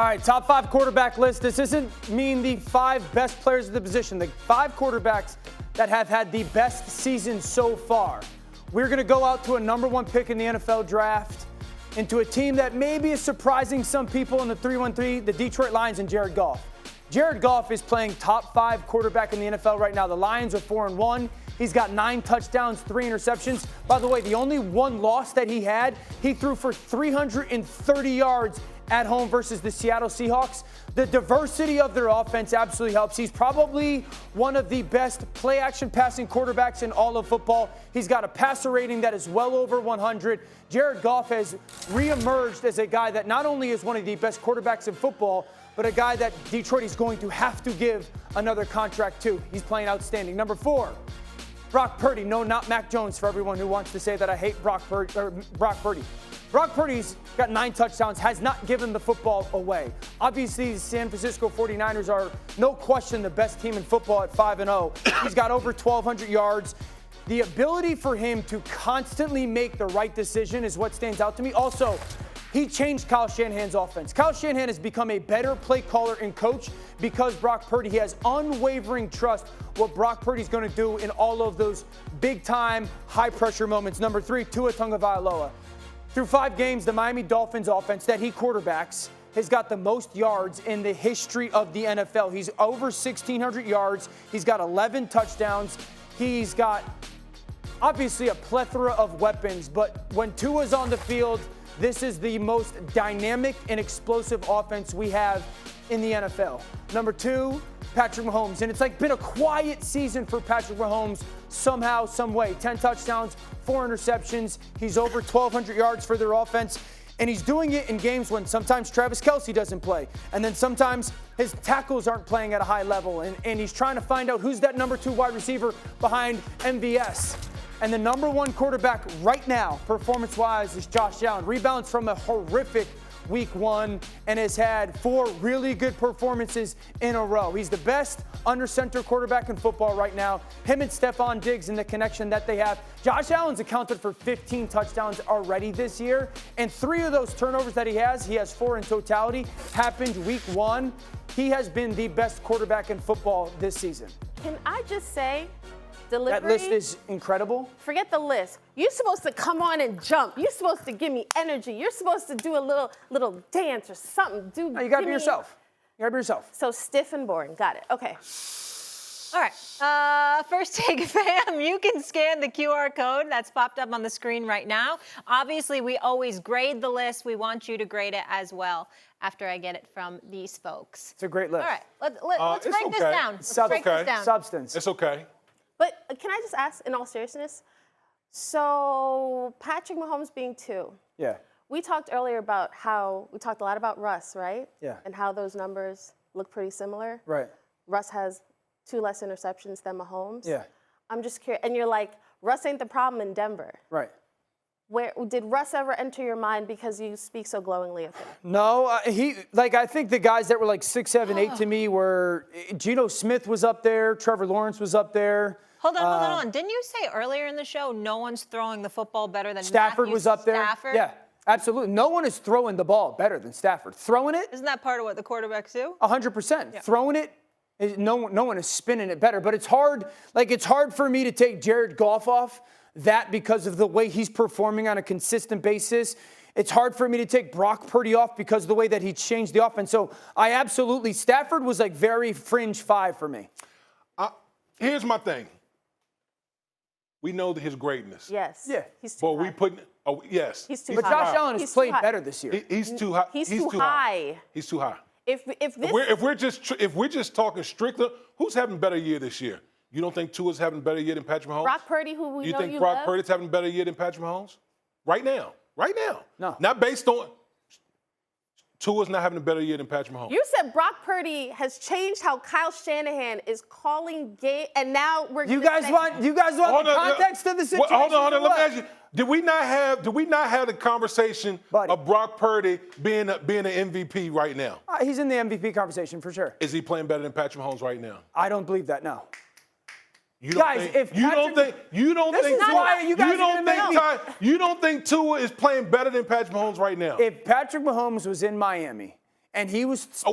All right, top 5 quarterback list. This doesn't mean the 5 best players of the position. The 5 quarterbacks that have had the best season so far. We're going to go out to a number 1 pick in the NFL draft, into a team that maybe is surprising some people in the 3-1-3, the Detroit Lions and Jared Goff. Jared Goff is playing top 5 quarterback in the NFL right now. The Lions are 4-1. He's got 9 touchdowns, 3 interceptions. By the way, the only one loss that he had, he threw for 330 yards at home versus the Seattle Seahawks. The diversity of their offense absolutely helps. He's probably one of the best play-action passing quarterbacks in all of football. He's got a passer rating that is well over 100. Jared Goff has reemerged as a guy that not only is one of the best quarterbacks in football, but a guy that Detroit is going to have to give another contract to. He's playing outstanding. Number 4, Brock Purdy. No, not Mac Jones, for everyone who wants to say that I hate Brock Purdy. Brock Purdy's got 9 touchdowns, has not given the football away. Obviously, the San Francisco 49ers are, no question, the best team in football at 5-0. He's got over 1,200 yards. The ability for him to constantly make the right decision is what stands out to me. Also, he changed Kyle Shanahan's offense. Kyle Shanahan has become a better play caller and coach because Brock Purdy. He has unwavering trust what Brock Purdy's going to do in all of those big-time, high-pressure moments. Number 3, Tua Tagovailoa. Through 5 games, the Miami Dolphins offense that he quarterbacks has got the most yards in the history of the NFL. He's over 1,600 yards. He's got 11 touchdowns. He's got, obviously, a plethora of weapons. But when Tua's on the field, this is the most dynamic and explosive offense we have in the NFL. Number 2, Patrick Mahomes. And it's like been a quiet season for Patrick Mahomes somehow, some way. 10 touchdowns, 4 interceptions. He's over 1,200 yards for their offense. And he's doing it in games when sometimes Travis Kelce doesn't play. And then sometimes his tackles aren't playing at a high level. And he's trying to find out who's that number 2 wide receiver behind MVS. And the number 1 quarterback right now, performance-wise, is Josh Allen. Rebounds from a horrific Week 1 and has had 4 really good performances in a row. He's the best under-center quarterback in football right now. Him and Stephon Diggs and the connection that they have. Josh Allen's accounted for 15 touchdowns already this year, and 3 of those turnovers that he has 4 in totality, happened Week 1. He has been the best quarterback in football this season. Can I just say, delivery. That list is incredible. Forget the list. You're supposed to come on and jump. You're supposed to give me energy. You're supposed to do a little dance or something. No, you got to be yourself. You got to be yourself. So stiff and boring. Got it. Okay. All right. First Take fam, you can scan the QR code that's popped up on the screen right now. Obviously, we always grade the list. We want you to grade it as well after I get it from these folks. It's a great list. All right. Let's break this down. Let's break this down. Substance. It's okay. But can I just ask, in all seriousness, so Patrick Mahomes being 2. Yeah. We talked earlier about we talked a lot about Russ, right? Yeah. And how those numbers look pretty similar. Right. Russ has 2 less interceptions than Mahomes. Yeah. I'm just curious. And you're like, Russ ain't the problem in Denver. Right. Where did Russ ever enter your mind because you speak so glowingly of him? No, I think the guys that were like 6, 7, 8 to me were Geno Smith was up there, Trevor Lawrence was up there. Hold on. Didn't you say earlier in the show no one's throwing the football better than Stafford Matthew was up there? Stafford? Yeah, absolutely. No one is throwing the ball better than Stafford. Throwing it? Isn't that part of what the quarterbacks do? 100%. Yeah. Throwing it, no one is spinning it better. But it's hard for me to take Jared Goff off that because of the way he's performing on a consistent basis. It's hard for me to take Brock Purdy off because of the way that he changed the offense. So Stafford was like very fringe 5 for me. Here's my thing. We know his greatness. Yes. Yeah. He's too high. Yes. He's too But high. Josh Allen has played better this year. He's too high. He's too high. He's too high. If we're just talking strictly, who's having a better year this year? You don't think Tua's having a better year than Patrick Mahomes? Brock Purdy, who we you know think you Brock love? Purdy's having a better year than Patrick Mahomes? Right now. No. Not based on Tua's not having a better year than Patrick Mahomes. You said Brock Purdy has changed how Kyle Shanahan is calling game, and now we're. You guys want the context of the situation? Hold on. Let me ask you. Did we not have the conversation of Brock Purdy being an MVP right now? He's in the MVP conversation for sure. Is he playing better than Patrick Mahomes right now? I don't believe that. No. You don't think Tua is playing better than Patrick Mahomes right now? If Patrick Mahomes was in Miami and he was. Oh,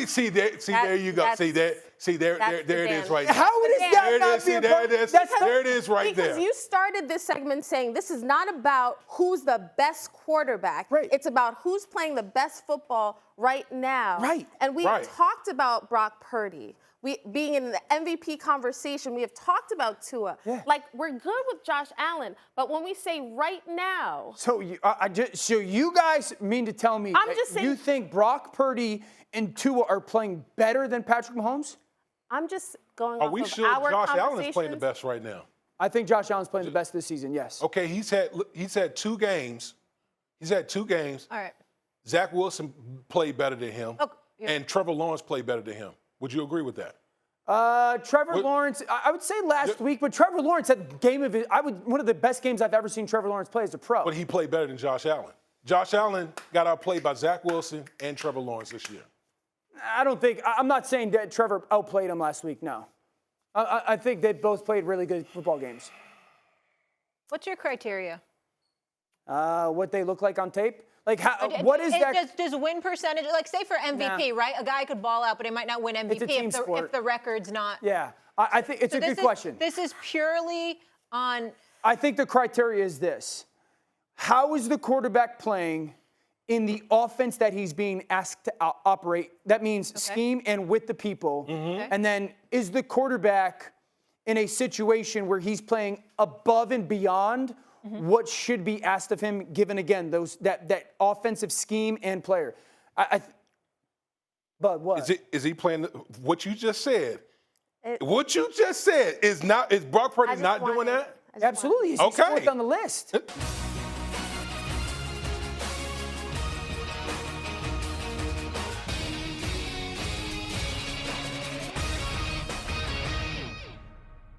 see there. See, there you go. See there. See there. There it is right there. How is that There it not is. See, being there it is. There it is right there. Because you started this segment saying this is not about who's the best quarterback. Right. It's about who's playing the best football right now. Right. And we Right. talked about Brock Purdy. We being in the MVP conversation, we have talked about Tua. Yeah. Like, we're good with Josh Allen, but when we say right now, So you guys mean to tell me I'm that just saying- you think Brock Purdy and Tua are playing better than Patrick Mahomes? I'm just going Are off we of sure our Josh Allen is conversations. playing the best right now? I think Josh Allen's playing the best this season. Yes. Okay, he's had 2 games. He's had 2 games. All right. Zach Wilson played better than him, Oh, yeah. and Trevor Lawrence played better than him. Would you agree with that? Trevor Lawrence, I would say last week, but Trevor Lawrence had game of his. One of the best games I've ever seen Trevor Lawrence play as a pro. But he played better than Josh Allen. Josh Allen got outplayed by Zach Wilson and Trevor Lawrence this year. I'm not saying that Trevor outplayed him last week. No, I think they both played really good football games. What's your criteria? What they look like on tape. Like, what is that? Does win percentage, like say for MVP, right? A guy could ball out, but he might not win MVP team sport. if the record's not. Yeah, I think it's a good question. This is purely on. I think the criteria is this. How is the quarterback playing in the offense that he's being asked to operate? That means scheme and with the people. And then is the quarterback in a situation where he's playing above and beyond what should be asked of him, given, again, that offensive scheme and player? But what? Is he playing what you just said? What you just said is Brock Purdy not doing that? Absolutely. He's Okay. fourth on the list.